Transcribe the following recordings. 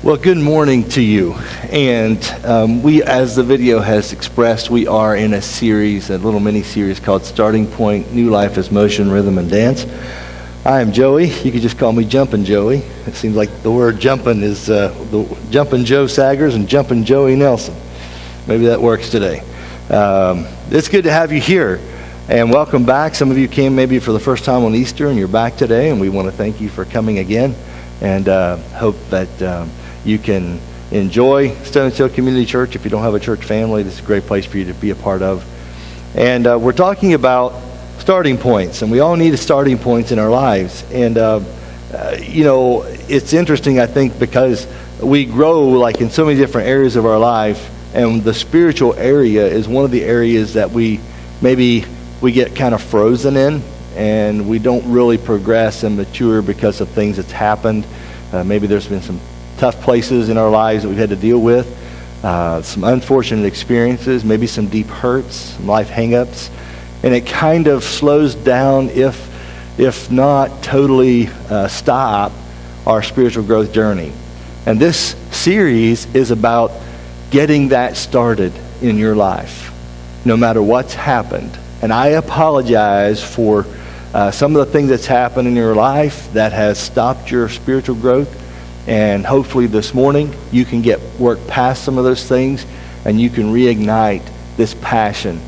Well, good morning to you. And we, as the video has expressed, we are in a series, a little mini-series called Starting Point, New Life as Motion, Rhythm, and Dance. I am Joey. You could just call me Jumpin' Joey. It seems like the word jumpin' is the Jumpin' Joe Saggers and Jumpin' Joey Nelson. Maybe that works today. It's good to have you here. And welcome back. Some of you came maybe for the first time on Easter, and you're back today, and we want to thank you for coming again. And hope that you can enjoy Stones Hill Community Church. If you don't have a church family, this is a great place for you to be a part of. And we're talking about starting points, and we all need starting points in our lives. And, it's interesting, I think, because we grow like in so many different areas of our life, and the spiritual area is one of the areas that we get kind of frozen in, and we don't really progress and mature because of things that's happened. Maybe there's been some tough places in our lives that we've had to deal with, some unfortunate experiences, maybe some deep hurts, some life hang-ups, and it kind of slows down, if not totally stop, our spiritual growth journey. And this series is about getting that started in your life, no matter what's happened. And I apologize for some of the things that's happened in your life that has stopped your spiritual growth. And hopefully this morning you can work past some of those things, and you can reignite this passion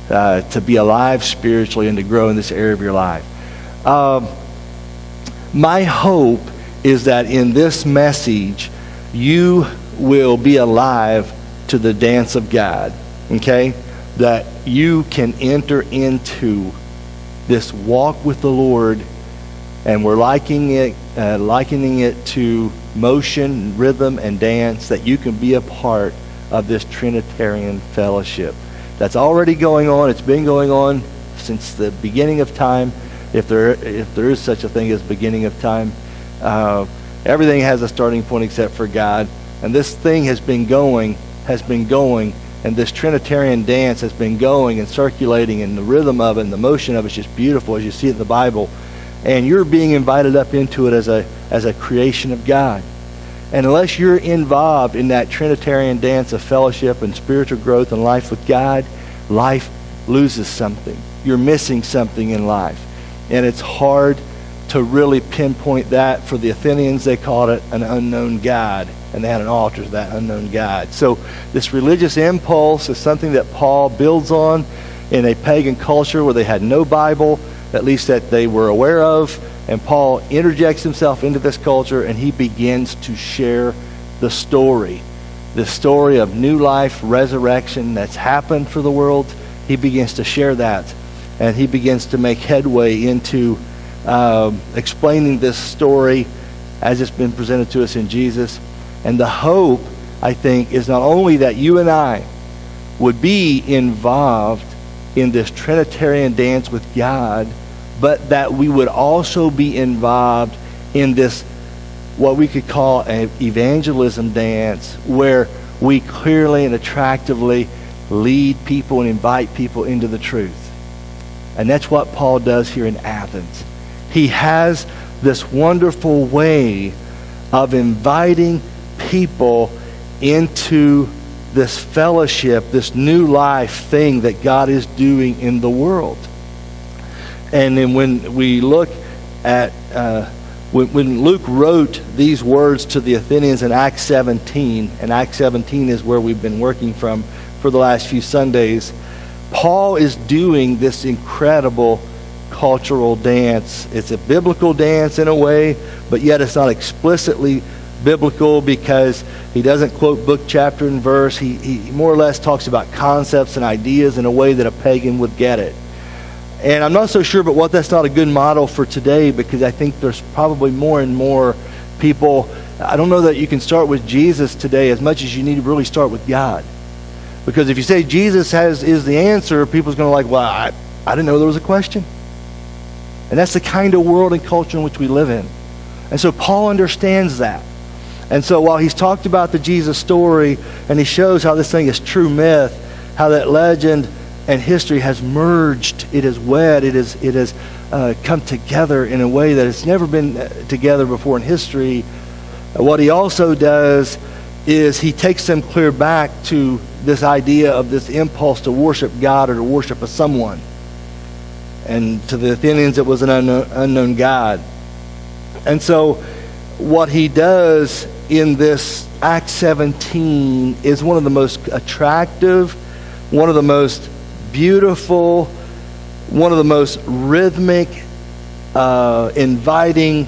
to be alive spiritually and to grow in this area of your life. My hope is that in this message you will be alive to the dance of God, okay? That you can enter into this walk with the Lord, and we're likening it to motion, rhythm, and dance, that you can be a part of this Trinitarian fellowship that's already going on. It's been going on since the beginning of time, if there is such a thing as beginning of time. Everything has a starting point except for God, and this thing has been going, and this Trinitarian dance has been going and circulating, and the rhythm of it and the motion of it is just beautiful as you see it in the Bible. And you're being invited up into it as a creation of God. And unless you're involved in that Trinitarian dance of fellowship and spiritual growth and life with God, life loses something. You're missing something in life. And it's hard to really pinpoint that. For the Athenians, they called it an unknown God, and they had an altar to that unknown God. So this religious impulse is something that Paul builds on in a pagan culture where they had no Bible, at least that they were aware of. And Paul interjects himself into this culture, and he begins to share the story of new life, resurrection that's happened for the world. He begins to share that, and he begins to make headway into explaining this story as it's been presented to us in Jesus. And the hope, I think, is not only that you and I would be involved in this Trinitarian dance with God, but that we would also be involved in this, what we could call an evangelism dance, where we clearly and attractively lead people and invite people into the truth. And that's what Paul does here in Athens. He has this wonderful way of inviting people into this fellowship, this new life thing that God is doing in the world. And then when we look at, when Luke wrote these words to the Athenians in Acts 17, and Acts 17 is where we've been working from for the last few Sundays, Paul is doing this incredible cultural dance. It's a biblical dance in a way, but yet it's not explicitly biblical, because he doesn't quote book, chapter, and verse. He more or less talks about concepts and ideas in a way that a pagan would get it. And I'm not so sure but what that's not a good model for today, because I think there's probably more and more people. I don't know that you can start with Jesus today as much as you need to really start with God. Because if you say Jesus is the answer, people's going to like, well, I didn't know there was a question. And that's the kind of world and culture in which we live in. And so Paul understands that. And so while he's talked about the Jesus story, and he shows how this thing is true myth, how that legend and history has merged, it is wed, it has come together in a way that it's never been together before in history, What he also does is he takes them clear back to this idea of this impulse to worship God or to worship a someone. And to the Athenians, it was an unknown God. And so what he does in this Acts 17 is one of the most attractive, one of the most beautiful, one of the most rhythmic, inviting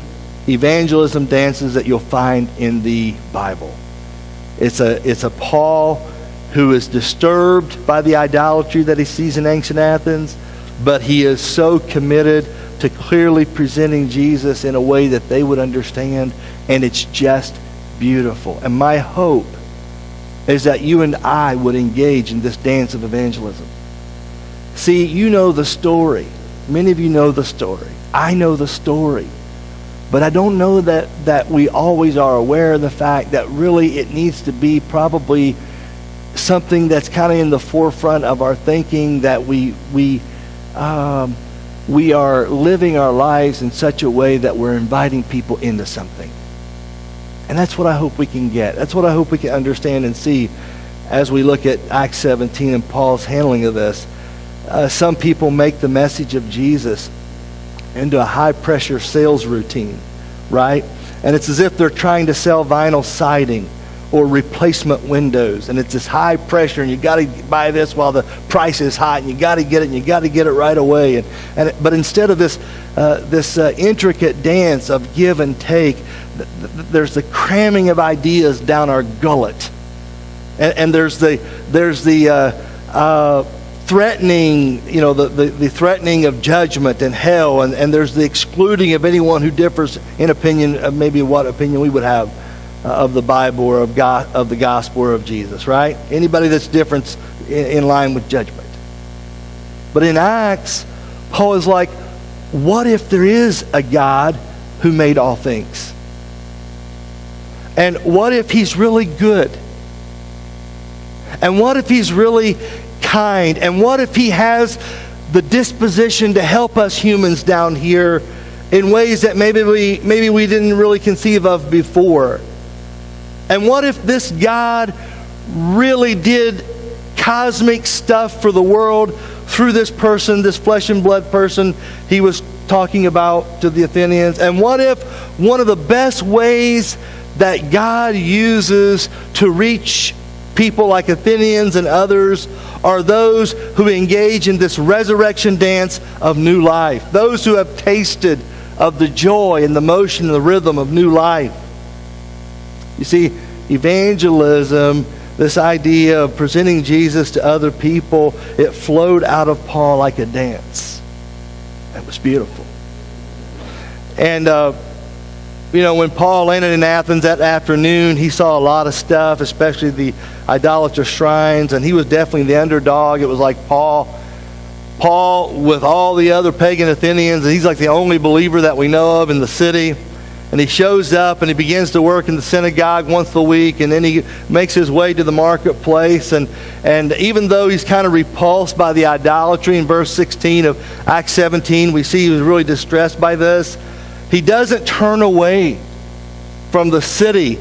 evangelism dances that you'll find in the Bible. It's a Paul who is disturbed by the idolatry that he sees in ancient Athens, but he is so committed to clearly presenting Jesus in a way that they would understand, and it's just beautiful. And my hope is that you and I would engage in this dance of evangelism. See, you know the story. Many of you know the story. I know the story. But I don't know that we always are aware of the fact that really it needs to be probably something that's kind of in the forefront of our thinking, that we are living our lives in such a way that we're inviting people into something. And that's what I hope we can get. That's what I hope we can understand and see as we look at Acts 17 and Paul's handling of this. Some people make the message of Jesus into a high-pressure sales routine, right? And it's as if they're trying to sell vinyl siding or replacement windows, and it's this high pressure, and you got to buy this while the price is hot, and you got to get it, and you got to get it right away. But instead of this intricate dance of give and take, there's the cramming of ideas down our gullet, and there's the threatening, the threatening of judgment and hell, and there's the excluding of anyone who differs in opinion of maybe what opinion we would have of the Bible or of God, of the gospel or of Jesus, right? Anybody that's different in line with judgment. But in Acts, Paul is like, what if there is a God who made all things? And what if he's really good? And what if he's really kind? And what if he has the disposition to help us humans down here in ways that maybe we didn't really conceive of before? And what if this God really did cosmic stuff for the world through this person, this flesh and blood person he was talking about to the Athenians? And what if one of the best ways that God uses to reach people like Athenians and others are those who engage in this resurrection dance of new life, those who have tasted of the joy and the motion and the rhythm of new life? You see, evangelism, this idea of presenting Jesus to other people, it flowed out of Paul like a dance. It was beautiful. And, when Paul landed in Athens that afternoon, he saw a lot of stuff, especially the idolatrous shrines, and he was definitely the underdog. It was like Paul with all the other pagan Athenians, and he's like the only believer that we know of in the city. And he shows up and he begins to work in the synagogue once a week, and then he makes his way to the marketplace. And even though he's kind of repulsed by the idolatry in verse 16 of Acts 17, we see he was really distressed by this. He doesn't turn away from the city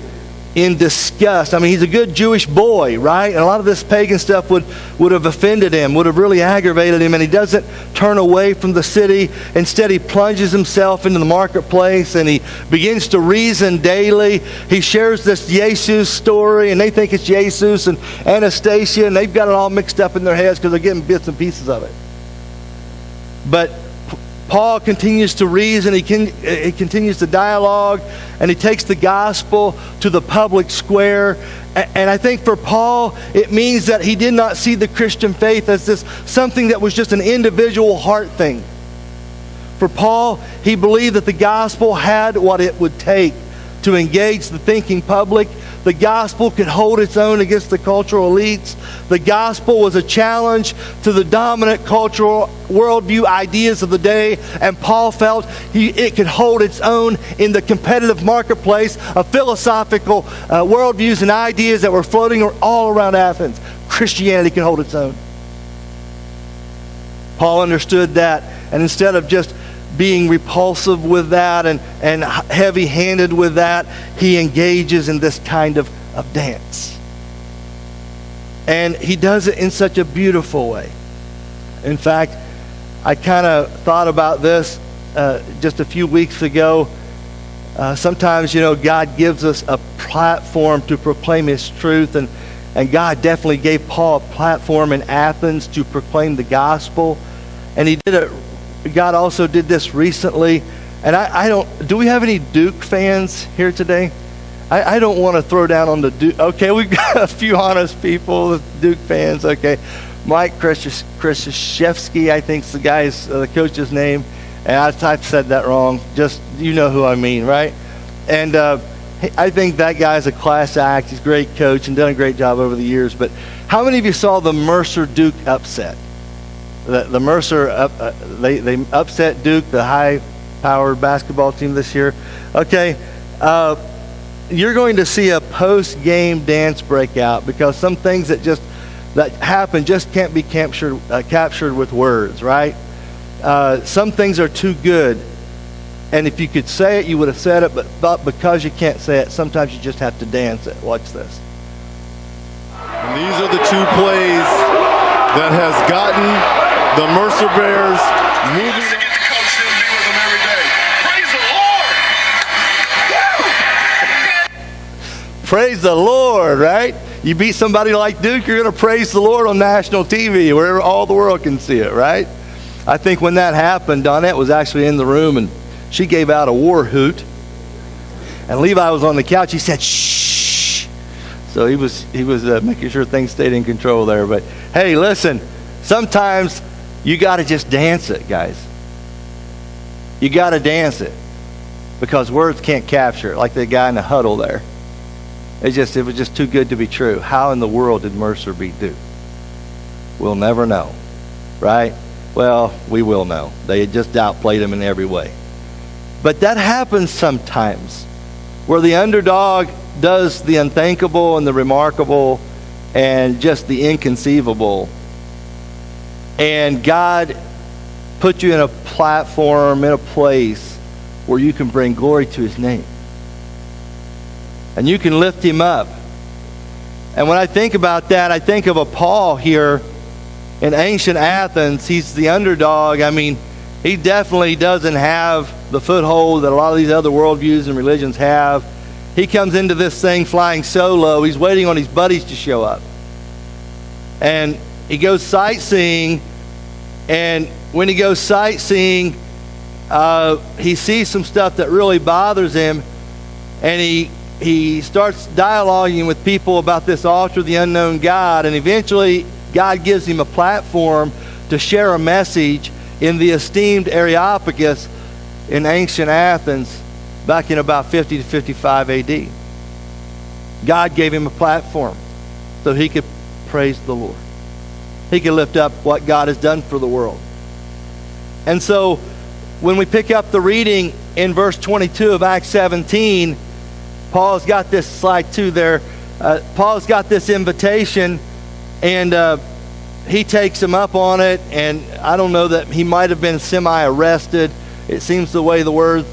in disgust. I mean, he's a good Jewish boy, right? And a lot of this pagan stuff would have offended him, would have really aggravated him, and he doesn't turn away from the city. Instead, he plunges himself into the marketplace, and he begins to reason daily. He shares this Jesus story, and they think it's Jesus and Anastasia, and they've got it all mixed up in their heads because they're getting bits and pieces of it. But Paul continues to reason, he continues to dialogue, and he takes the gospel to the public square. And I think for Paul, it means that he did not see the Christian faith as this something that was just an individual heart thing. For Paul, he believed that the gospel had what it would take to engage the thinking public. The gospel could hold its own against the cultural elites. The gospel was a challenge to the dominant cultural worldview ideas of the day, and Paul felt it could hold its own in the competitive marketplace of philosophical worldviews and ideas that were floating all around Athens. Christianity could hold its own. Paul understood that, and instead of just being repulsive with that and heavy-handed with that, he engages in this kind of dance. And he does it in such a beautiful way. In fact, I kind of thought about this just a few weeks ago. Sometimes, God gives us a platform to proclaim his truth, and God definitely gave Paul a platform in Athens to proclaim the gospel. And he did it. God also did this recently. And I don't, do we have any Duke fans here today? I don't want to throw down on the Duke. Okay, we've got a few honest people, Duke fans. Okay, Mike Krzyzewski, I think is the coach's name. And I've said that wrong. Just, you know who I mean, right? And I think that guy's a class act. He's a great coach and done a great job over the years. But how many of you saw the Mercer-Duke upset? The Mercer, they upset Duke, the high-powered basketball team this year. Okay, you're going to see a post-game dance breakout because some things that happen just can't be captured with words, right? Some things are too good, and if you could say it, you would have said it, but because you can't say it, sometimes you just have to dance it. Watch this. And these are the two plays that has gotten the Mercer Bears moving. To get the coach to be with them every day. Praise the Lord! Praise the Lord, right? You beat somebody like Duke, you're going to praise the Lord on national TV where all the world can see it, right? I think when that happened, Donette was actually in the room and she gave out a war hoot. And Levi was on the couch. He said, shh. So he was making sure things stayed in control there. But hey, listen, sometimes you got to just dance it, guys. You got to dance it because words can't capture it, like the guy in the huddle there. It was just too good to be true. How in the world did Mercer beat Duke? We'll never know, right? Well, we will know. They had just outplayed him in every way. But that happens sometimes, where the underdog does the unthinkable and the remarkable and just the inconceivable. And God put you in a platform, in a place where you can bring glory to his name. And you can lift him up. And when I think about that, I think of a Paul here in ancient Athens. He's the underdog. I mean, he definitely doesn't have the foothold that a lot of these other worldviews and religions have. He comes into this thing flying solo. He's waiting on his buddies to show up. And he goes sightseeing. And when he goes sightseeing, he sees some stuff that really bothers him. And he starts dialoguing with people about this altar of the unknown God. And eventually, God gives him a platform to share a message in the esteemed Areopagus in ancient Athens back in about 50 to 55 AD. God gave him a platform so he could praise the Lord. He could lift up what God has done for the world. And so when we pick up the reading in verse 22 of Acts 17, Paul's got this slide 2 there. Paul's got this invitation, and he takes him up on it, and I don't know that he might have been semi-arrested. It seems the way the words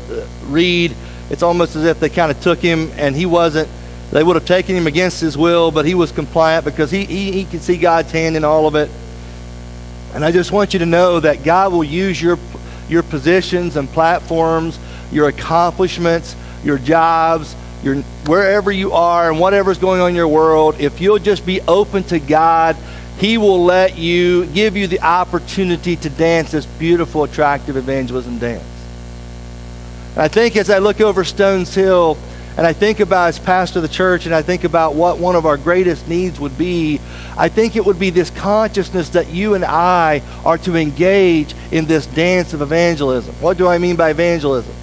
read, it's almost as if they kind of took him, and he wasn't. They would have taken him against his will, but he was compliant because he could see God's hand in all of it. And I just want you to know that God will use your positions and platforms, your accomplishments, your jobs, wherever you are and whatever's going on in your world. If you'll just be open to God, he will give you the opportunity to dance this beautiful, attractive evangelism dance. And I think as I look over Stones Hill, and I think about as pastor of the church, and I think about what one of our greatest needs would be, I think it would be this consciousnse that you and I are to engage in this dance of evangelism. What do I mean by evangelism?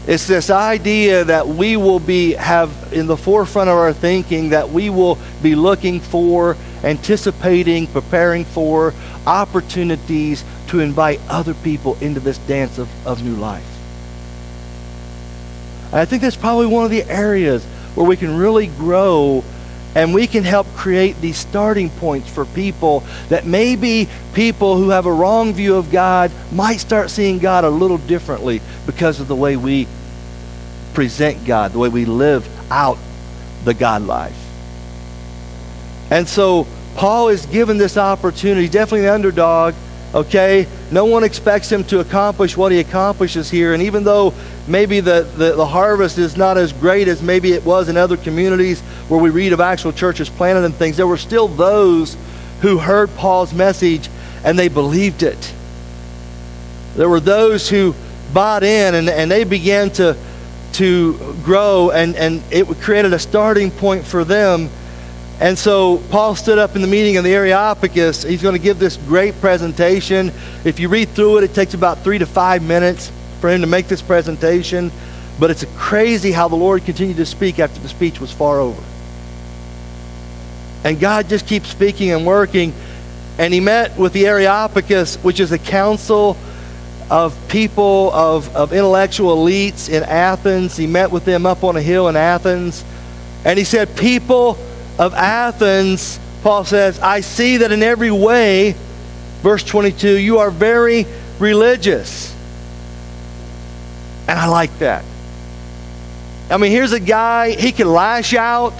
It's this idea that we will have in the forefront of our thinking, that we will be looking for, anticipating, preparing for opportunities to invite other people into this dance of new life. And I think that's probably one of the areas where we can really grow And we can help create these starting points for people that maybe people who have a wrong view of God might start seeing God a little differently because of the way we present God, the way we live out the God life. And so Paul is given this opportunity, definitely an underdog, okay? No one expects him to accomplish what he accomplishes here. And even though maybe the harvest is not as great as maybe it was in other communities where we read of actual churches planted and things, there were still those who heard Paul's message and they believed it. There were those who bought in and they began to grow, and it created a starting point for them. And so Paul stood up in the meeting of the Areopagus. He's going to give this great presentation. If you read through it, it takes about 3 to 5 minutes for him to make this presentation. But it's crazy how the Lord continued to speak after the speech was far over. And God just keeps speaking and working. And he met with the Areopagus, which is a council of people, of intellectual elites in Athens. He met with them up on a hill in Athens. And he said, people of Athens, Paul says, I see that in every way, verse 22, you are very religious. And I like that. I mean, here's a guy, he can lash out.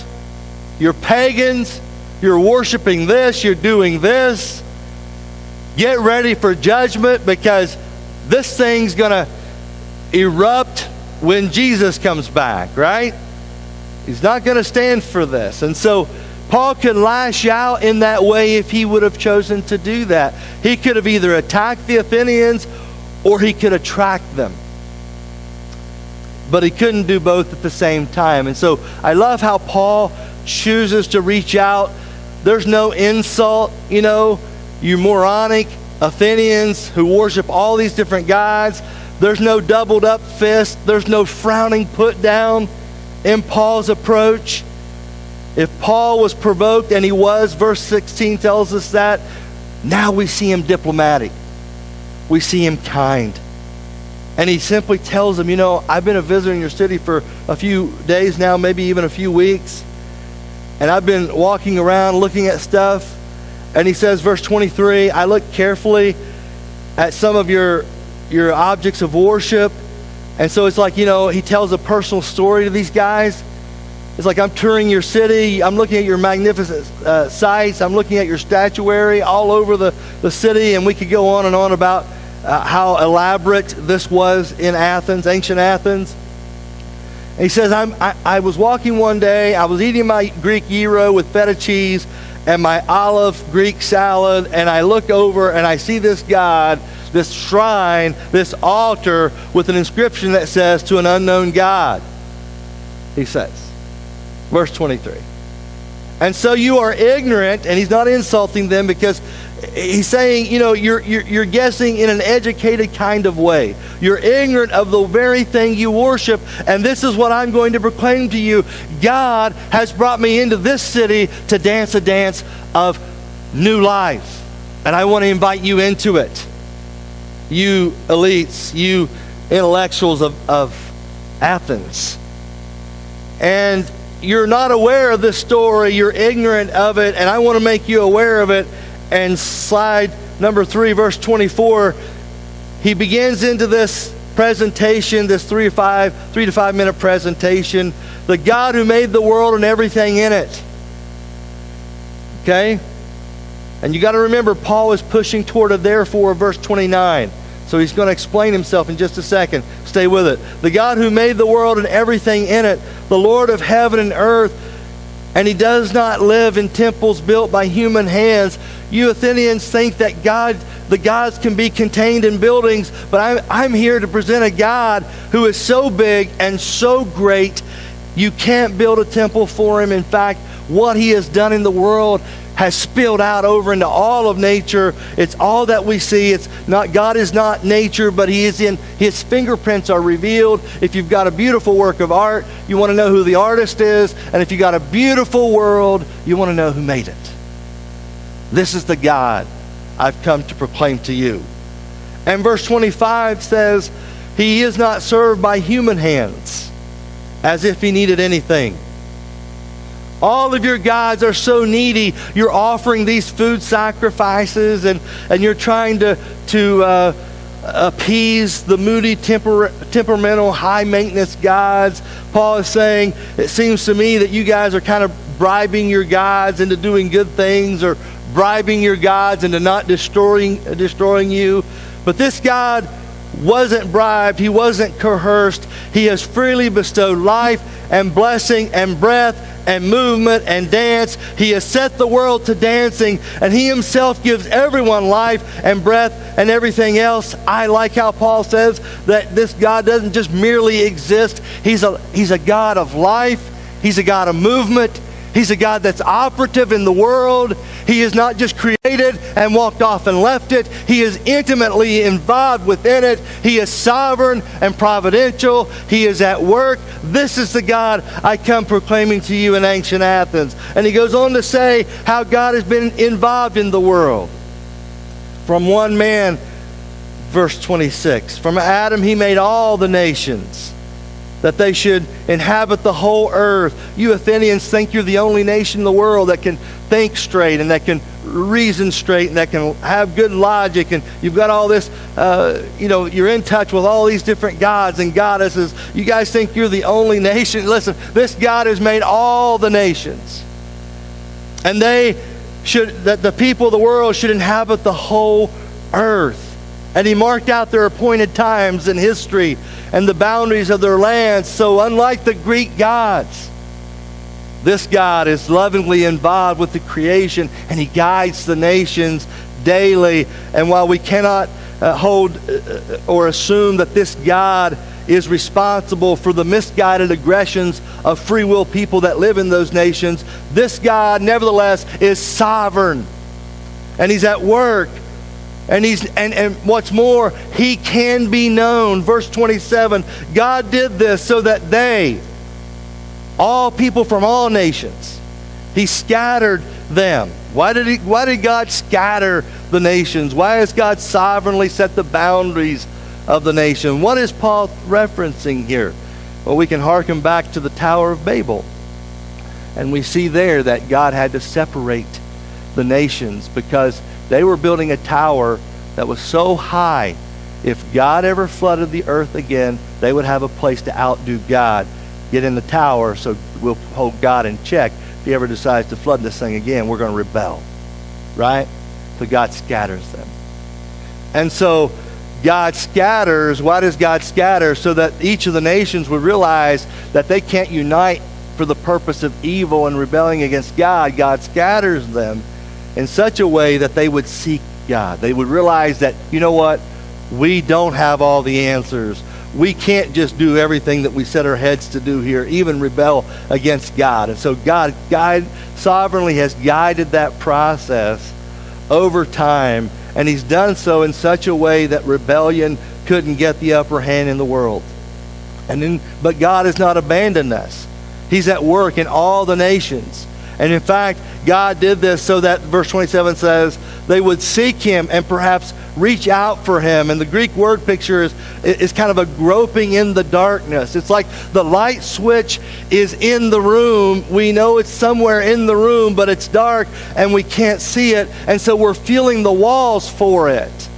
You're pagans. You're worshiping this. You're doing this. Get ready for judgment, because this thing's going to erupt when Jesus comes back, right? He's not going to stand for this. And so Paul could lash out in that way if he would have chosen to do that. He could have either attacked the Athenians or he could attract them. But he couldn't do both at the same time. And so I love how Paul chooses to reach out. There's no insult, you moronic Athenians who worship all these different gods. There's no doubled up fist. There's no frowning put down in Paul's approach. If Paul was provoked, and he was, verse 16 tells us that, now we see him diplomatic. We see him kind. And he simply tells them, I've been a visitor in your city for a few days now, maybe even a few weeks. And I've been walking around looking at stuff. And he says, verse 23, I looked carefully at some of your objects of worship. And so it's like, he tells a personal story to these guys. It's like, I'm touring your city. I'm looking at your magnificent sites. I'm looking at your statuary all over the city. And we could go on and on about how elaborate this was in Athens, ancient Athens. And he says, I was walking one day. I was eating my Greek gyro with feta cheese and my olive Greek salad. And I look over and I see this God, this shrine, this altar with an inscription that says, to an unknown God, he says. Verse 23. And so you are ignorant, and he's not insulting them, because he's saying, you're guessing in an educated kind of way. You're ignorant of the very thing you worship, and this is what I'm going to proclaim to you. God has brought me into this city to dance a dance of new life, and I want to invite you into it. You elites, you intellectuals of Athens. And you're not aware of this story, you're ignorant of it, and I want to make you aware of it. And slide number 3, verse 24, he begins into this presentation, this 3 to 5 minute presentation, the God who made the world and everything in it. Okay? And you got to remember, Paul is pushing toward a therefore, verse 29. So he's going to explain himself in just a second. Stay with it. The God who made the world and everything in it, the Lord of heaven and earth, and he does not live in temples built by human hands. You Athenians think that the gods can be contained in buildings, but I'm here to present a God who is so big and so great, you can't build a temple for him. In fact, what he has done in the world has spilled out over into all of nature. It's all that we see. It's not, God is not nature, but he is in, his fingerprints are revealed. If you've got a beautiful work of art, you want to know who the artist is. And if you've got a beautiful world, you want to know who made it. This is the God I've come to proclaim to you. And verse 25 says, he is not served by human hands, as if he needed anything. All of your gods are so needy. You're offering these food sacrifices, and you're trying to appease the moody, temperamental, high-maintenance gods. Paul is saying, it seems to me that you guys are kind of bribing your gods into doing good things, or bribing your gods into not destroying you. But this God wasn't bribed. He wasn't coerced. He has freely bestowed life and blessing and breath and movement and dance. He has set the world to dancing, and he himself gives everyone life and breath and everything else. I like how Paul says that this God doesn't just merely exist. He's a God of life. He's a God of movement. He's a God that's operative in the world. He is not just created and walked off and left it. He is intimately involved within it. He is sovereign and providential. He is at work. This is the God I come proclaiming to you in ancient Athens. And he goes on to say how God has been involved in the world. From one man, verse 26, from Adam he made all the nations, that they should inhabit the whole earth. You Athenians think you're the only nation in the world that can think straight, and that can reason straight, and that can have good logic, and you've got all this, you're in touch with all these different gods and goddesses. You guys think you're the only nation. Listen, this God has made all the nations. And that the people of the world should inhabit the whole earth. And he marked out their appointed times in history and the boundaries of their lands. So unlike the Greek gods, this God is lovingly involved with the creation, and he guides the nations daily. And while we cannot hold or assume that this God is responsible for the misguided aggressions of free will people that live in those nations, this God nevertheless is sovereign, and he's at work. And what's more, he can be known. Verse 27, God did this so that they, all people from all nations, he scattered them. Why did God scatter the nations? Why has God sovereignly set the boundaries of the nation? What is Paul referencing here? Well, we can hearken back to the Tower of Babel. And we see there that God had to separate the nations because they were building a tower that was so high, if God ever flooded the earth again, they would have a place to outdo God. Get in the tower so we'll hold God in check. If he ever decides to flood this thing again, we're going to rebel. Right? So God scatters them. And so God scatters. Why does God scatter? So that each of the nations would realize that they can't unite for the purpose of evil and rebelling against God. God scatters them in such a way that they would seek God. They would realize that, you know what? We don't have all the answers. We can't just do everything that we set our heads to do here, even rebel against God. And so God sovereignly has guided that process over time, and he's done so in such a way that rebellion couldn't get the upper hand in the world. But God has not abandoned us. He's at work in all the nations. And in fact, God did this so that, verse 27 says, they would seek him and perhaps reach out for him. And the Greek word picture is kind of a groping in the darkness. It's like the light switch is in the room. We know it's somewhere in the room, but it's dark and we can't see it. And so we're feeling the walls for it.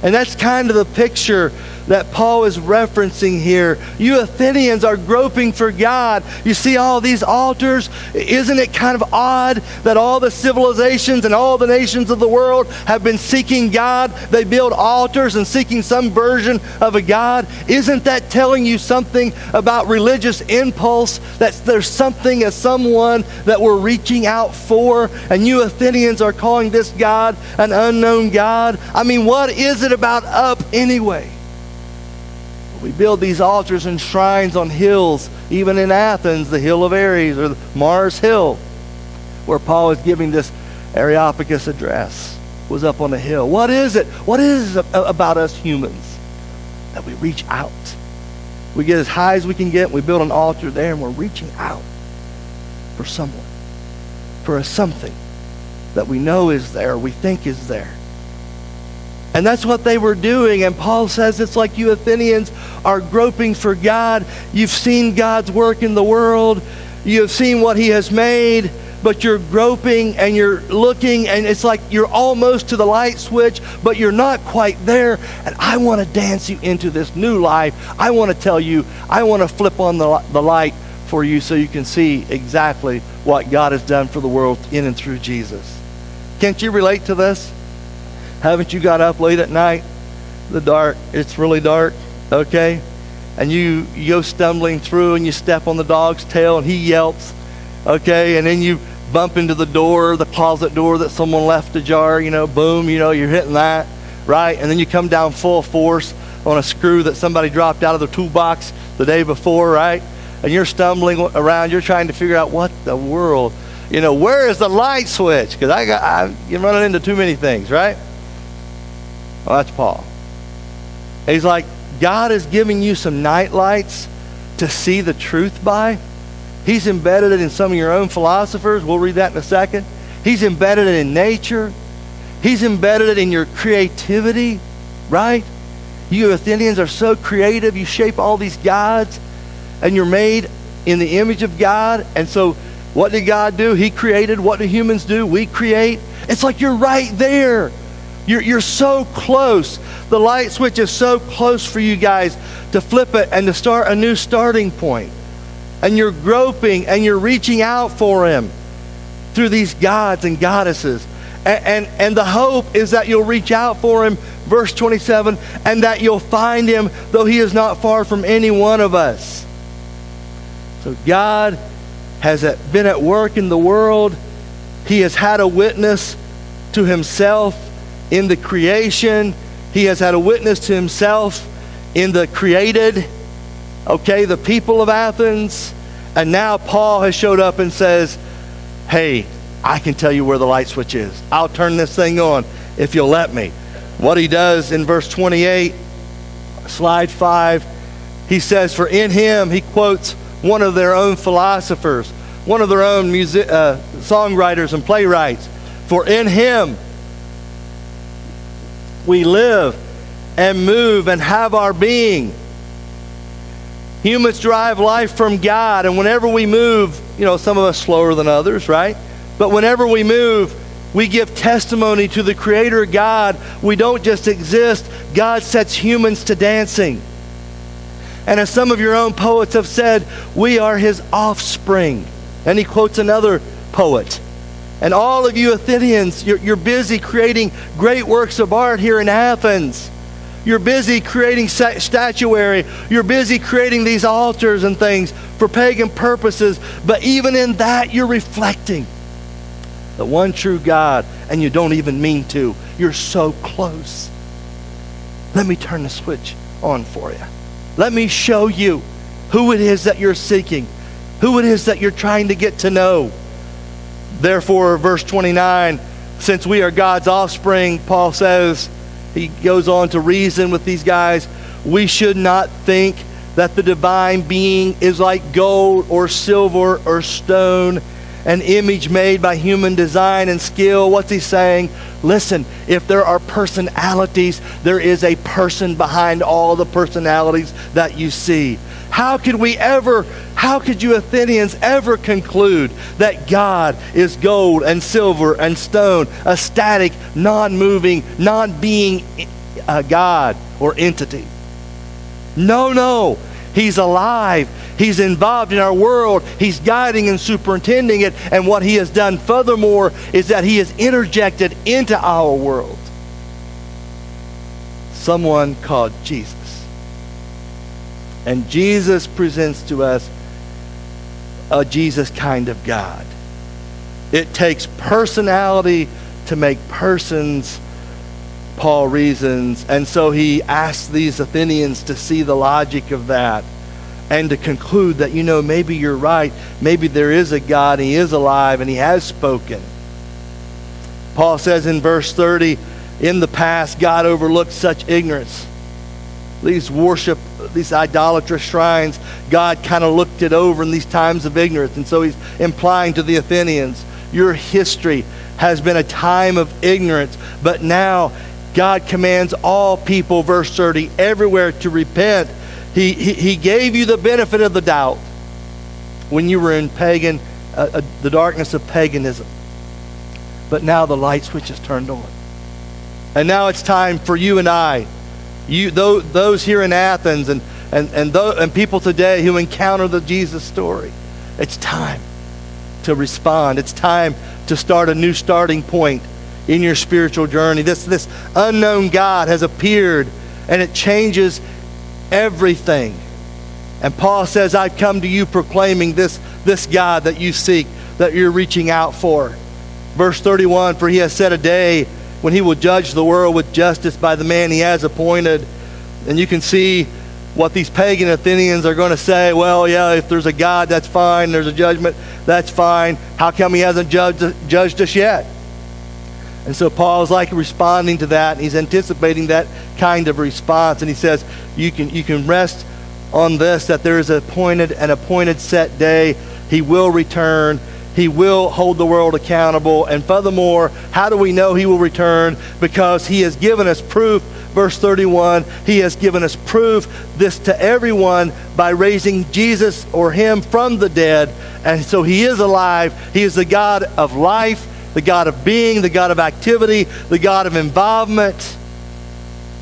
And that's kind of the picture that Paul is referencing here. You Athenians are groping for God. You see all these altars? Isn't it kind of odd that all the civilizations and all the nations of the world have been seeking God? They build altars and seeking some version of a God. Isn't that telling you something about religious impulse? That there's something as someone that we're reaching out for, and you Athenians are calling this God an unknown God? I mean, what is it about up anyway? We build these altars and shrines on hills, even in Athens, the hill of Ares or Mars Hill, where Paul is giving this Areopagus address, was up on a hill. What is it? What is it about us humans that we reach out? We get as high as we can get, we build an altar there, and we're reaching out for someone, for a something that we know is there, we think is there. And that's what they were doing. And Paul says it's like you Athenians are groping for God. You've seen God's work in the world. You have seen what he has made, but you're groping and you're looking, and it's like you're almost to the light switch, but you're not quite there. And I want to dance you into this new life. I want to tell you, I want to flip on the light for you so you can see exactly what God has done for the world in and through Jesus. Can't you relate to this? Haven't you got up late at night? The dark, it's really dark, okay? And you go stumbling through and you step on the dog's tail and he yelps, okay? And then you bump into the door, the closet door that someone left ajar, boom, you're hitting that, right? And then you come down full force on a screw that somebody dropped out of the toolbox the day before, right? And you're stumbling around, you're trying to figure out what the world, where is the light switch? Because you're running into too many things, right? Well, that's Paul. He's like, God is giving you some night lights to see the truth by. He's embedded it in some of your own philosophers. We'll read that in a second. He's embedded it in nature. He's embedded it in your creativity, right? You Athenians are so creative. You shape all these gods, and you're made in the image of God. And so what did God do? He created. What do humans do? We create. It's like you're right there. You're so close. The light switch is so close for you guys to flip it and to start a new starting point. And you're groping and you're reaching out for him through these gods and goddesses. And the hope is that you'll reach out for him, verse 27, and that you'll find him, though he is not far from any one of us. So God has been at work in the world. He has had a witness to himself in the creation. He has had a witness to himself in the created, okay, the people of Athens. And now Paul has showed up and says, hey, I can tell you where the light switch is. I'll turn this thing on if you'll let me. What he does in verse 28, slide 5, he says, for in him, he quotes one of their own philosophers, one of their own songwriters and playwrights. For in him we live and move and have our being. Humans derive life from God, and whenever we move, some of us slower than others, right? But whenever we move, we give testimony to the Creator God. We don't just exist. God sets humans to dancing. And as some of your own poets have said, we are his offspring. And he quotes another poet. And all of you Athenians, you're busy creating great works of art here in Athens. You're busy creating statuary. You're busy creating these altars and things for pagan purposes. But even in that, you're reflecting the one true God, and you don't even mean to. You're so close. Let me turn the switch on for you. Let me show you who it is that you're seeking, who it is that you're trying to get to know. Therefore, verse 29, since we are God's offspring, Paul says, he goes on to reason with these guys, we should not think that the divine being is like gold or silver or stone, an image made by human design and skill. What's he saying? Listen, if there are personalities, there is a person behind all the personalities that you see. How could you Athenians ever conclude that God is gold and silver and stone, a static, non-moving, non-being God or entity? No. He's alive. He's involved in our world. He's guiding and superintending it. And what he has done furthermore is that he has interjected into our world someone called Jesus. And Jesus presents to us a Jesus kind of God. It takes personality to make persons, Paul reasons. And so he asks these Athenians to see the logic of that and to conclude that, maybe you're right. Maybe there is a God, and he is alive, and he has spoken. Paul says in verse 30, in the past, God overlooked such ignorance. These idolatrous shrines, God kind of looked it over in these times of ignorance. And so he's implying to the Athenians, your history has been a time of ignorance, but now God commands all people, verse 30, everywhere to repent. He gave you the benefit of the doubt. when you were in the darkness of paganism. But now the light switch is turned on. And now it's time for you and I, those here in Athens and people today who encounter the Jesus story. It's time to respond. It's time to start a new starting point in your spiritual journey. This unknown God has appeared, and it changes everything. And Paul says, I've come to you proclaiming this God that you seek, that you're reaching out for. Verse 31, for he has set a day when he will judge the world with justice by the man he has appointed. And you can see what these pagan Athenians are going to say. Well, yeah, if there's a God, that's fine. There's a judgment, that's fine. How come he hasn't judged us yet? And so Paul is like responding to that. He's anticipating that kind of response. And he says, you can rest on this, that there is an appointed set day. He will return. He will hold the world accountable. And furthermore, how do we know he will return? Because he has given us proof. Verse 31, he has given us proof, this to everyone, by raising Jesus or him from the dead. And so he is alive. He is the God of life, the God of being, the God of activity, the God of involvement.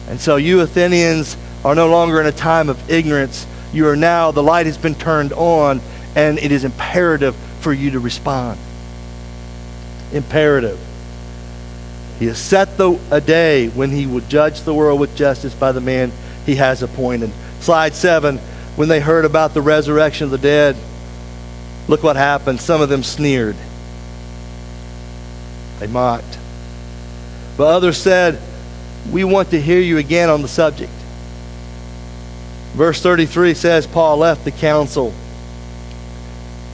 And so you Athenians are no longer in a time of ignorance. You are now, the light has been turned on, and it is imperative for you to respond. Imperative. He has set a day when he will judge the world with justice by the man he has appointed. Slide 7, when they heard about the resurrection of the dead, look what happened. Some of them sneered. They mocked. But others said, we want to hear you again on the subject. Verse 33 says, Paul left the council.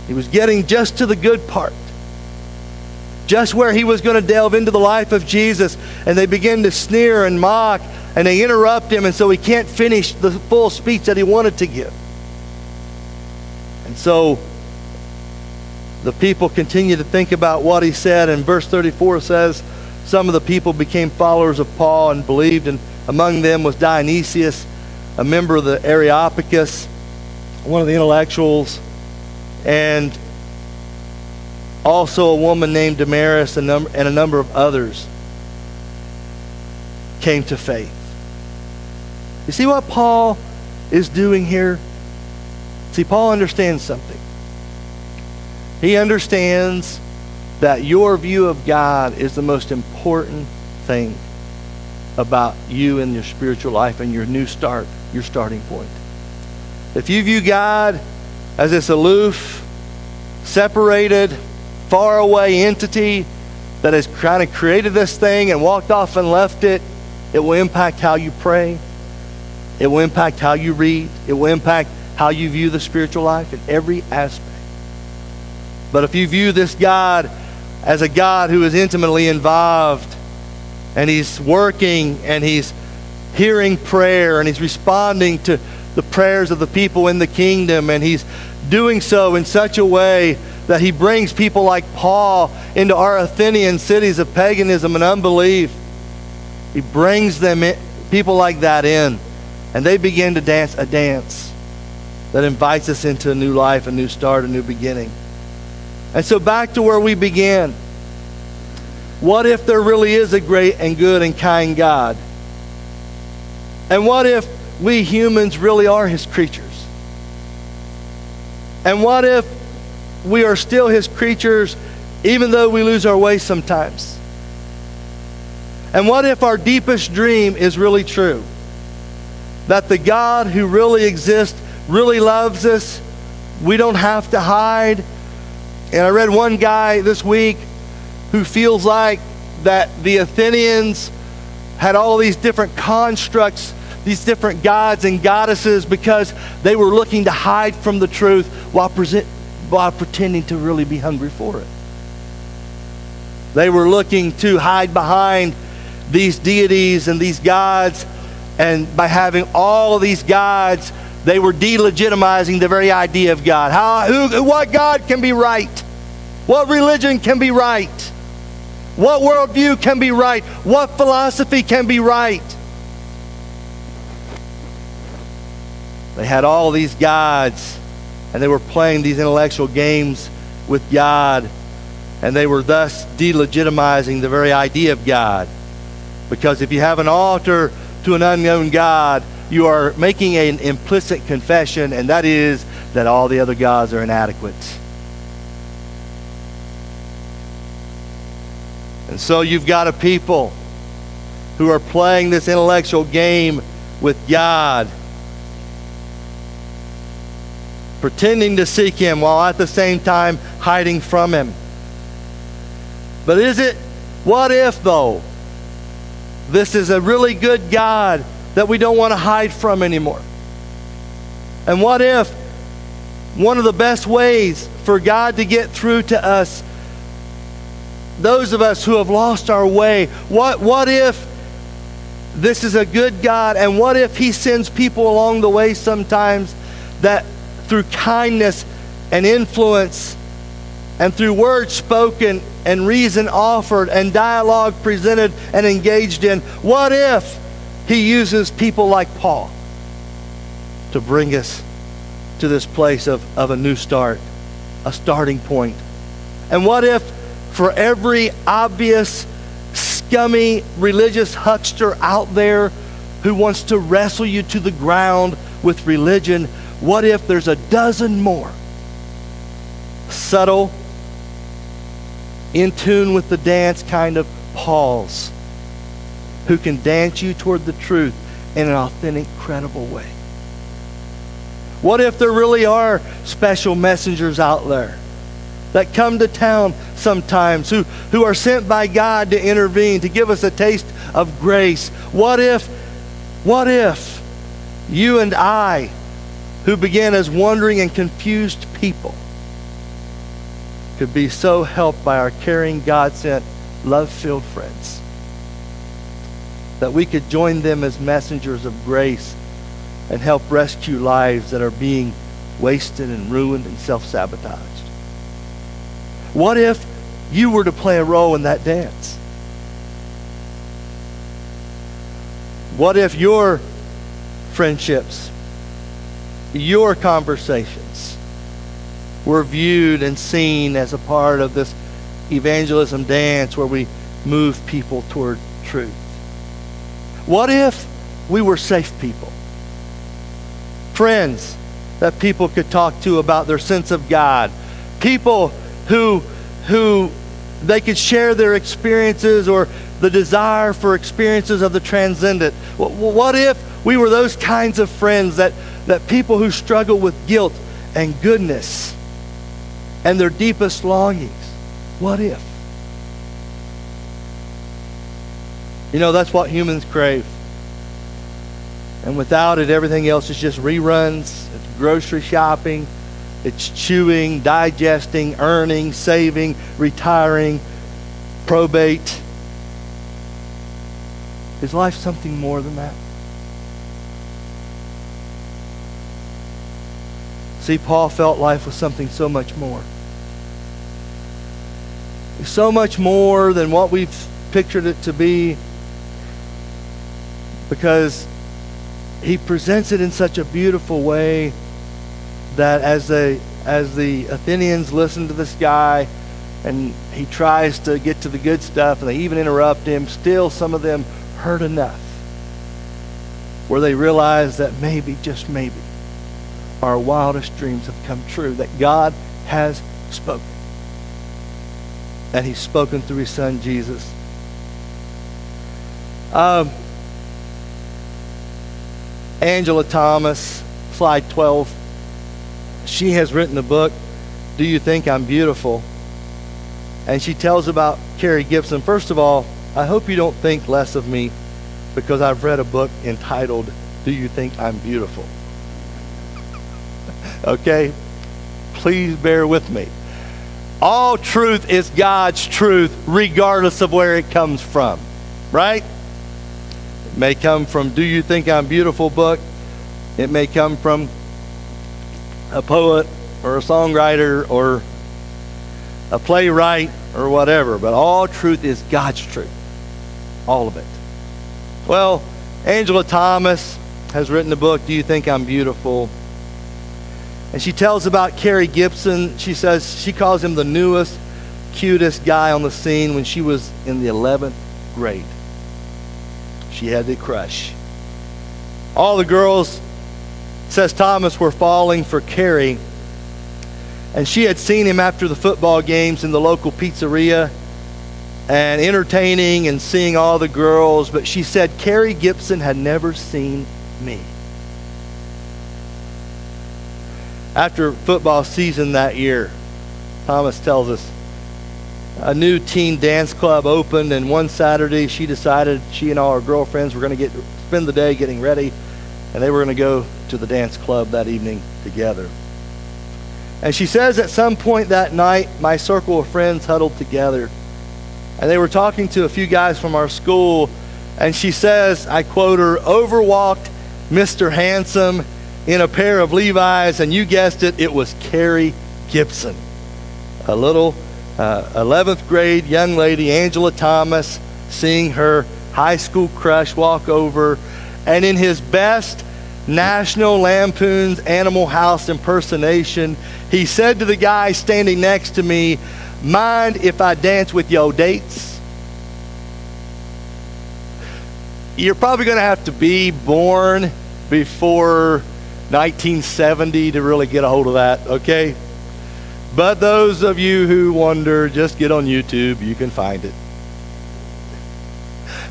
He was getting just to the good part, just where he was going to delve into the life of Jesus. And they begin to sneer and mock, and they interrupt him, and so he can't finish the full speech that he wanted to give. And so the people continue to think about what he said, and verse 34 says, some of the people became followers of Paul and believed, and among them was Dionysius, a member of the Areopagus, one of the intellectuals, and also a woman named Damaris, and a number of others came to faith. You see what Paul is doing here? See, Paul understands something. He understands that your view of God is the most important thing about you and your spiritual life and your new start, your starting point. If you view God as this aloof, separated, far away entity that has kind of created this thing and walked off and left it, it will impact how you pray. It will impact how you read. It will impact how you view the spiritual life in every aspect. But if you view this God as a God who is intimately involved, and he's working, and he's hearing prayer, and he's responding to the prayers of the people in the kingdom, and he's doing so in such a way that he brings people like Paul into our Athenian cities of paganism and unbelief. He brings them in, people like that in, and they begin to dance a dance that invites us into a new life, a new start, a new beginning. And so back to where we began. What if there really is a great and good and kind God? And what if we humans really are his creatures? And what if we are still his creatures even though we lose our way sometimes? And what if our deepest dream is really true? That the God who really exists really loves us. We don't have to hide. And I read one guy this week who feels like that the Athenians had all these different constructs, these different gods and goddesses, because they were looking to hide from the truth while pretending to really be hungry for it. They were looking to hide behind these deities and these gods, and by having all of these gods, they were delegitimizing the very idea of God. What God can be right? What religion can be right? What worldview can be right? What philosophy can be right? They had all these gods and they were playing these intellectual games with God, and they were thus delegitimizing the very idea of God. Because if you have an altar to an unknown God, you are making an implicit confession, and that is that all the other gods are inadequate. And so you've got a people who are playing this intellectual game with God, pretending to seek Him while at the same time hiding from Him. But what if though, this is a really good God that we don't want to hide from anymore? And what if one of the best ways for God to get through to us, those of us who have lost our way, what if this is a good God, and what if He sends people along the way sometimes that through kindness and influence and through words spoken and reason offered and dialogue presented and engaged in, what if He uses people like Paul to bring us to this place of a new start, a starting point? And what if for every obvious, scummy religious huckster out there who wants to wrestle you to the ground with religion, what if there's a dozen more subtle, in tune with the dance kind of Pauls who can dance you toward the truth in an authentic, credible way? What if there really are special messengers out there that come to town sometimes, who are sent by God to intervene, to give us a taste of grace? What if you and I, who began as wandering and confused people, could be so helped by our caring, God-sent, love-filled friends that we could join them as messengers of grace and help rescue lives that are being wasted and ruined and self-sabotaged? What if you were to play a role in that dance? What if your friendships, your conversations were viewed and seen as a part of this evangelism dance where we move people toward truth? What if we were safe people? Friends that people could talk to about their sense of God. People who they could share their experiences or the desire for experiences of the transcendent. What if we were those kinds of friends that people who struggle with guilt and goodness and their deepest longings? What if? You know, that's what humans crave. And without it, everything else is just reruns. It's grocery shopping. It's chewing, digesting, earning, saving, retiring, probate. Is life something more than that? See, Paul felt life was something so much more. So much more than what we've pictured it to be, because he presents it in such a beautiful way that as the Athenians listen to this guy and he tries to get to the good stuff and they even interrupt him, still some of them heard enough where they realize that maybe, just maybe, our wildest dreams have come true, that God has spoken. And He's spoken through His Son, Jesus. Angela Thomas, slide 12. She has written a book, Do You Think I'm Beautiful? And she tells about Carrie Gibson. First of all, I hope you don't think less of me because I've read a book entitled, Do You Think I'm Beautiful? Okay? Please bear with me. All truth is God's truth, regardless of where it comes from. Right? It may come from Do You Think I'm Beautiful book. It may come from a poet or a songwriter or a playwright or whatever. But all truth is God's truth. All of it. Well, Angela Thomas has written a book, Do You Think I'm Beautiful? And she tells about Carrie Gibson. She says she calls him the newest, cutest guy on the scene when she was in the 11th grade. She had the crush. All the girls, says Thomas, were falling for Carrie. And she had seen him after the football games in the local pizzeria and entertaining and seeing all the girls. But she said Carrie Gibson had never seen me. After football season that year, Thomas tells us, a new teen dance club opened, and one Saturday she decided she and all her girlfriends were going to spend the day getting ready, and they were going to go to the dance club that evening together. And she says at some point that night, my circle of friends huddled together, and they were talking to a few guys from our school, and she says, I quote her, overwalked Mr. Handsome in a pair of Levi's, and you guessed it, it was Carrie Gibson, a little 11th grade young lady, Angela Thomas, seeing her high school crush walk over, and in his best National Lampoon's Animal House impersonation, he said to the guy standing next to me, mind if I dance with your dates? You're probably going to have to be born before 1970 to really get a hold of that, okay? But those of you who wonder, just get on YouTube, you can find it.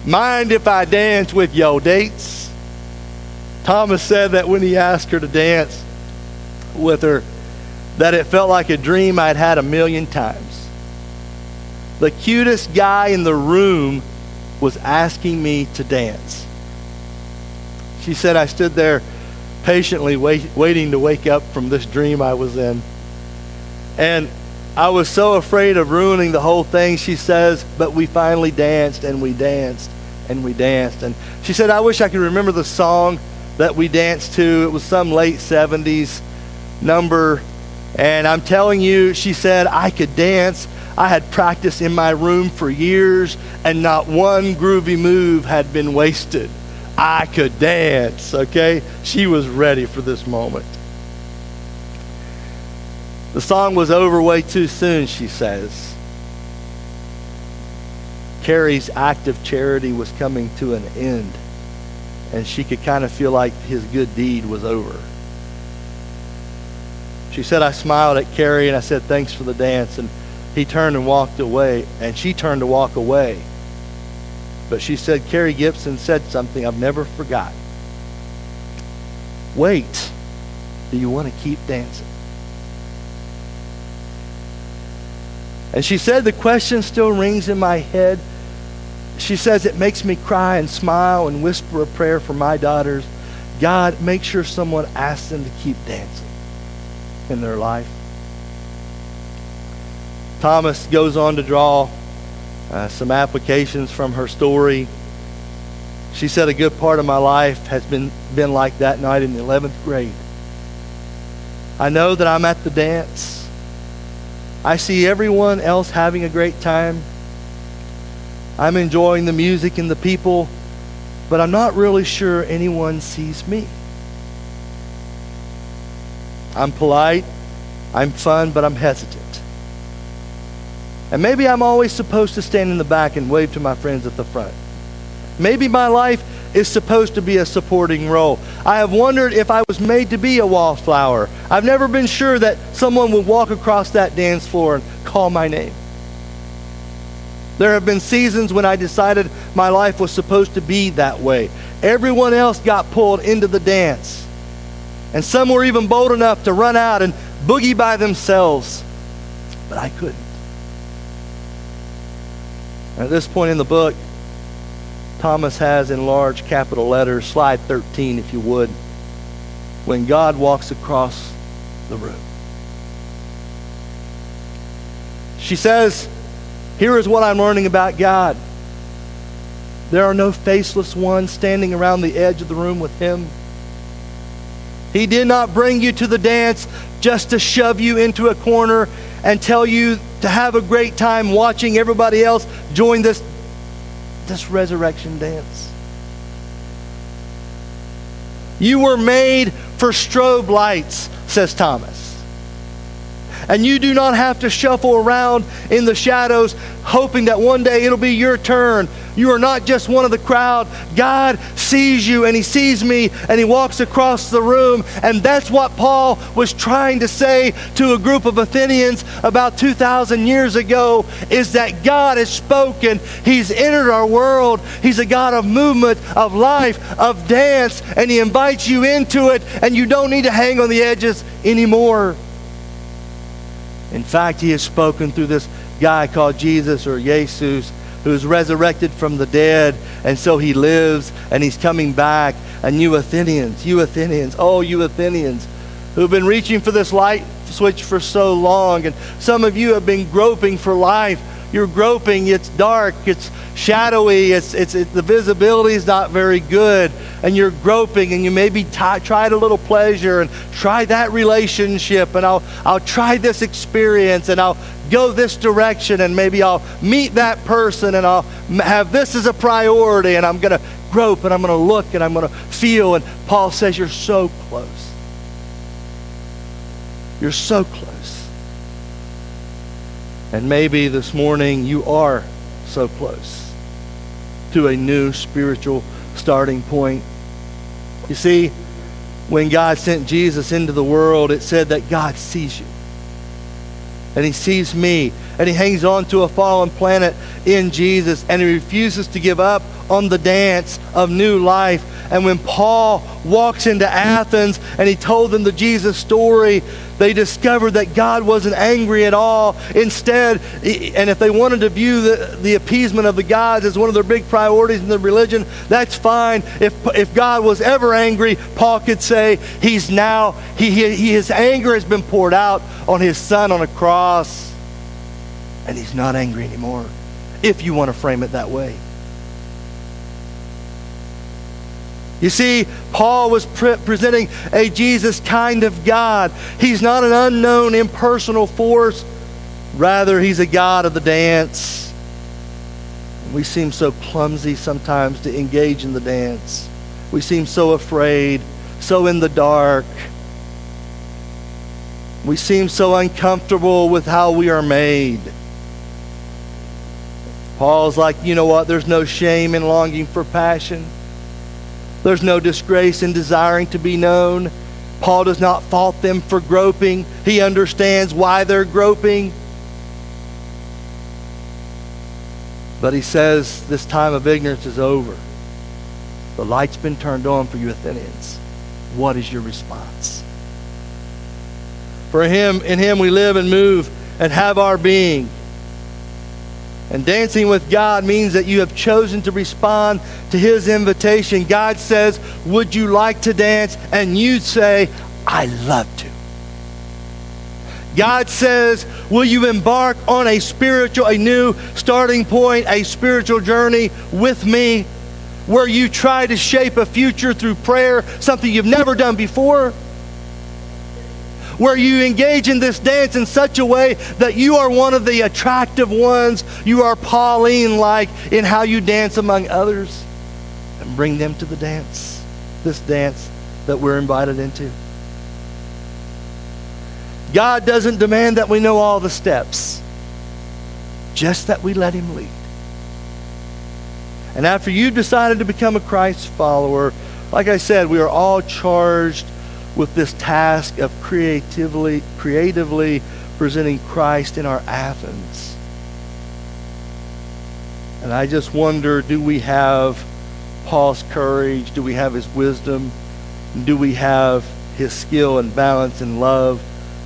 Mind if I dance with your dates? Thomas said that when he asked her to dance with her, that it felt like a dream I'd had 1,000,000 times. The cutest guy in the room was asking me to dance. She said I stood there patiently waiting to wake up from this dream I was in. And I was so afraid of ruining the whole thing, she says, but we finally danced and we danced and we danced. And she said, I wish I could remember the song that we danced to. It was some late 70s number. And I'm telling you, she said, I could dance. I had practiced in my room for years and not one groovy move had been wasted. I could dance, okay? She was ready for this moment. The song was over way too soon, she says. Carrie's act of charity was coming to an end, and she could kind of feel like his good deed was over. She said, I smiled at Carrie and I said, thanks for the dance. And he turned and walked away, and she turned to walk away. But she said, Carrie Gibson said something I've never forgot. Wait, do you want to keep dancing? And she said, the question still rings in my head. She says, it makes me cry and smile and whisper a prayer for my daughters. God, make sure someone asks them to keep dancing in their life. Thomas goes on to draw some applications from her story. She said, a good part of my life has been like that night in the 11th grade. I know that I'm at the dance. I see everyone else having a great time. I'm enjoying the music and the people, but I'm not really sure anyone sees me. I'm polite, I'm fun, but I'm hesitant. And maybe I'm always supposed to stand in the back and wave to my friends at the front. Maybe my life is supposed to be a supporting role. I have wondered if I was made to be a wallflower. I've never been sure that someone would walk across that dance floor and call my name. There have been seasons when I decided my life was supposed to be that way. Everyone else got pulled into the dance. And some were even bold enough to run out and boogie by themselves. But I couldn't. At this point in the book, Thomas has in large capital letters, slide 13 if you would, when God walks across the room. She says, here is what I'm learning about God. There are no faceless ones standing around the edge of the room with him. He did not bring you to the dance just to shove you into a corner and tell you to have a great time watching everybody else join this resurrection dance. You were made for strobe lights, says Thomas. And you do not have to shuffle around in the shadows hoping that one day it'll be your turn. You are not just one of the crowd. God sees you and he sees me and he walks across the room. And that's what Paul was trying to say to a group of Athenians about 2,000 years ago, is that God has spoken. He's entered our world. He's a God of movement, of life, of dance, and he invites you into it, and you don't need to hang on the edges anymore. In fact, he has spoken through this guy called Jesus, or Jesus, who is resurrected from the dead, and so he lives and he's coming back. And you Athenians, oh, you Athenians, who've been reaching for this light switch for so long, and some of you have been groping for life. You're groping, it's dark, it's shadowy, the visibility is not very good, and you're groping, and you maybe tried a little pleasure, and try that relationship, and I'll try this experience, and I'll go this direction, and maybe I'll meet that person, and I'll have this as a priority, and I'm going to grope, and I'm going to look, and I'm going to feel. And Paul says, you're so close. You're so close. And maybe this morning you are so close to a new spiritual starting point. You see, when God sent Jesus into the world, it said that God sees you. And he sees me. And he hangs on to a fallen planet in Jesus. And he refuses to give up on the dance of new life. And when Paul walks into Athens and he told them the Jesus story, they discovered that God wasn't angry at all. Instead, and if they wanted to view the appeasement of the gods as one of their big priorities in their religion, that's fine. If God was ever angry, Paul could say his anger has been poured out on his son on a cross, and he's not angry anymore, if you want to frame it that way. You see, Paul was presenting a Jesus kind of God. He's not an unknown, impersonal force. Rather, he's a God of the dance. We seem so clumsy sometimes to engage in the dance. We seem so afraid, so in the dark. We seem so uncomfortable with how we are made. Paul's like, you know what? There's no shame in longing for passion. There's no disgrace in desiring to be known. Paul does not fault them for groping. He understands why they're groping. But he says this time of ignorance is over. The light's been turned on for you Athenians. What is your response? For in him we live and move and have our being. And dancing with God means that you have chosen to respond to his invitation. God says, would you like to dance? And you say, I love to. God says, will you embark on a new starting point, a spiritual journey with me, where you try to shape a future through prayer, something you've never done before? Where you engage in this dance in such a way that you are one of the attractive ones. You are Pauline-like in how you dance among others, and bring them to the dance, this dance that we're invited into. God doesn't demand that we know all the steps, just that we let him lead. And after you've decided to become a Christ follower, like I said, we are all charged with this task of creatively presenting Christ in our Athens. And I just wonder, do we have Paul's courage? Do we have his wisdom? Do we have his skill and balance and love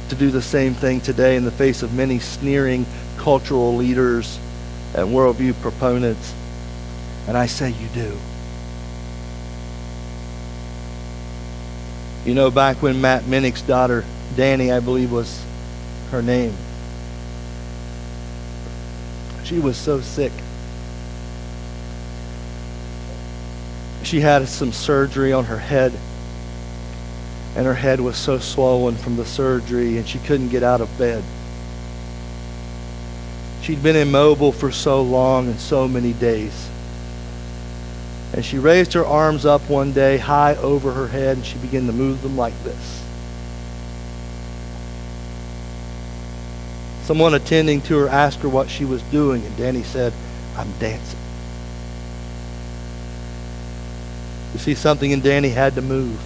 to do the same thing today in the face of many sneering cultural leaders and worldview proponents? And I say you do. You know, back when Matt Minnick's daughter, Danny, I believe was her name, she was so sick. She had some surgery on her head, and her head was so swollen from the surgery, and she couldn't get out of bed. She'd been immobile for so long and so many days. And she raised her arms up one day high over her head, and she began to move them like this. Someone attending to her asked her what she was doing, and Danny said, "I'm dancing." You see, something in Danny had to move.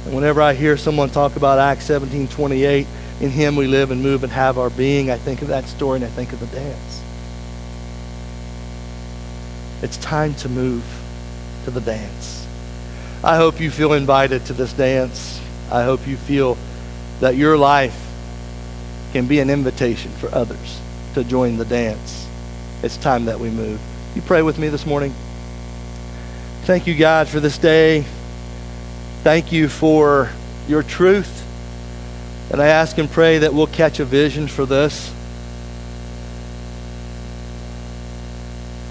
And whenever I hear someone talk about Acts 17:28, in him we live and move and have our being, I think of that story and I think of the dance. It's time to move to the dance. I hope you feel invited to this dance. I hope you feel that your life can be an invitation for others to join the dance. It's time that we move. You pray with me this morning. Thank you, God, for this day. Thank you for your truth. And I ask and pray that we'll catch a vision for this.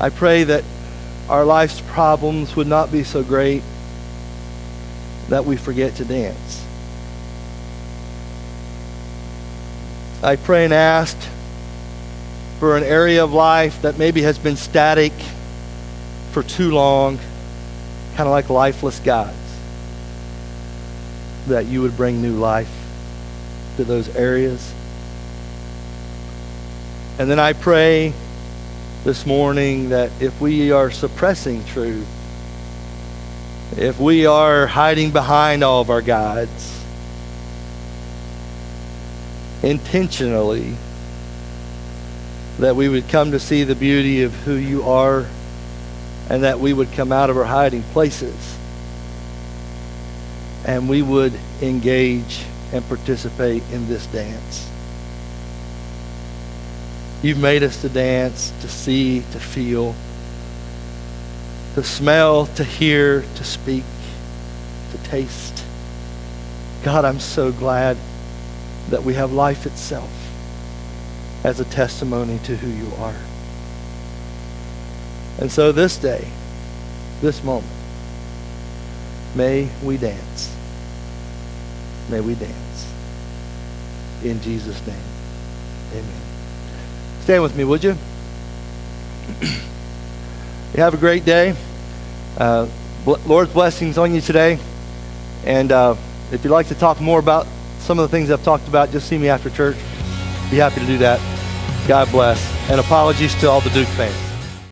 I pray that our life's problems would not be so great that we forget to dance. I pray and ask for an area of life that maybe has been static for too long, kind of like lifeless gods, that you would bring new life to those areas. And then I pray this morning that if we are suppressing truth, if we are hiding behind all of our gods, intentionally, that we would come to see the beauty of who you are, and that we would come out of our hiding places and we would engage and participate in this dance. You've made us to dance, to see, to feel, to smell, to hear, to speak, to taste. God, I'm so glad that we have life itself as a testimony to who you are. And so this day, this moment, may we dance. May we dance. In Jesus' name, amen. Stand with me, would you? You have a great day. Lord's blessings on you today. And if you'd like to talk more about some of the things I've talked about, just see me after church. Be happy to do that. God bless. And apologies to all the Duke fans.